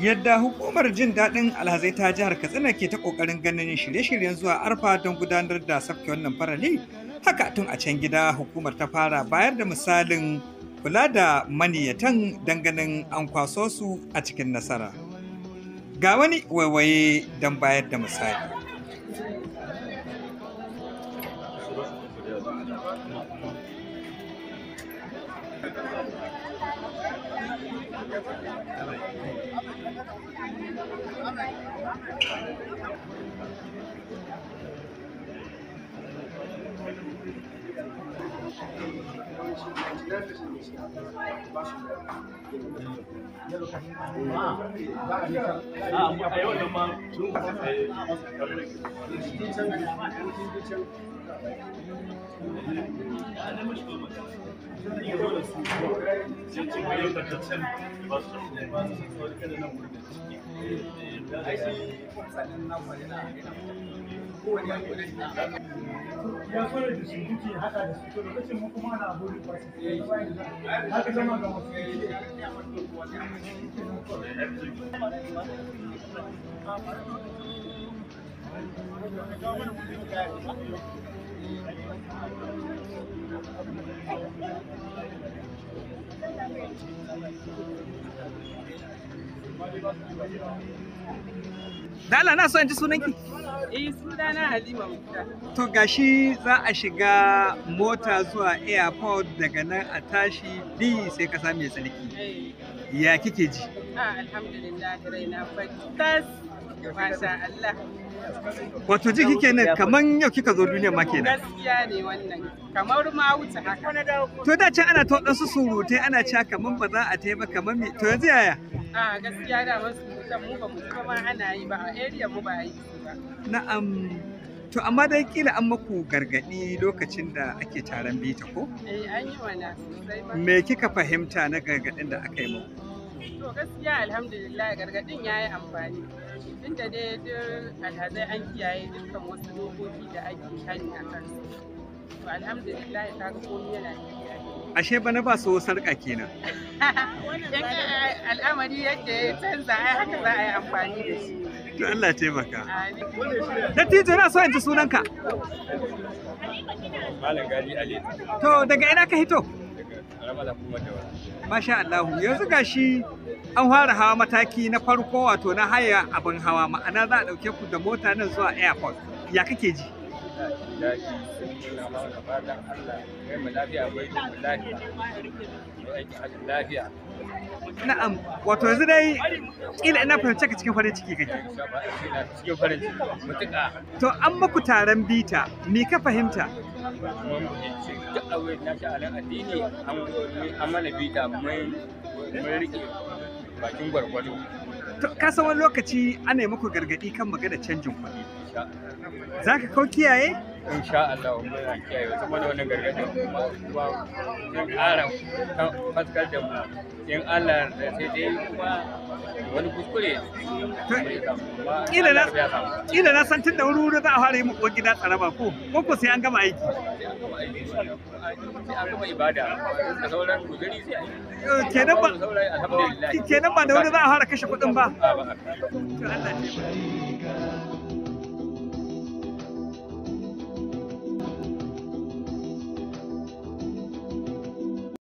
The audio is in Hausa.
Yadda hukumar jin daɗin alhazai ta jihar Katsina ke ta ƙoƙarin ganin shirye-shiryen zuwa Arfa don gudanar da sabke wannan farali, haka tun a can gida hukumar ta fara bayar da misalin kula da maniyyatan don ganin an kwaso su a cikin nasara. Ga wani waiwaye don bayar da misali. Dala na so in ji sunanki? Sunana Halima Muktar. To gashi za a shiga mota zuwa airport daga nan a tashi bi sai ka same tsarki. Ya kike ji? Alhamdulillah raina fantas. Masha Allah. Wato ji kike ne kaman yau kika zo duniya ma kenan. Gaskiya ne wannan. Kamar ma wuce haka. To da can ana ta wadansu surutai ana cewa kaman ba za a tai ba kaman me to yanzu yaya? Gaskiya da wasu mu ba mu ji ma ana yi ba a area mu ba a yi ba. Na'am. To amma dai kila an maku gargadi lokacin da ake taron bita ko? An yi mana sosai ba. Me kika fahimta na gargadin da aka yi muku? To gaskiya alhamdulillah gargadin ya yi amfani. Tunda dai duk alhazai an kiyaye dukkan wasu dokoki da ake hani a kansu. To alhamdulillah kaga komai yana kiyaye. Ashe bana ba so sarƙa kenan. Al'amari yadda ya canza ai haka za a yi amfani da shi. To Allah ya taimaka. Dattijo na so in ji sunanka. Malam Gali Ali. To daga ina ka hito? Masha Allah, yanzu gashi an fara hawa mataki na farko wato na haya abin hawa, ma'ana za a ɗauke ku da mota nan zuwa airport. Ya kake ji? Na'am, wato yanzu dai kila ina fahimce ka cikin farin ciki kake. Cikin farin ciki mutuƙa. To an maku taron bita, me ka fahimta? Duk abin na sha'anin addini an mana bita mun rike bakin gwargwado. Ka san wani lokaci ana yi muku gargaɗi kan magana canjin kuɗi. Za ka kau kiyaye? Insha Allah muna kiyaye wasu mana wannan gargaɗin kuma zan ƙara faskar da mu in Allah da sai dai kuma wani kuskure. Kila na san tun da wuri za a fara yi muku gida tsaraba ko sai an gama aiki. Sai an gama ibada da sauran guzuri sai a yi. Kenan ba da wuri za a fara kashe kuɗin ba. Allah ne.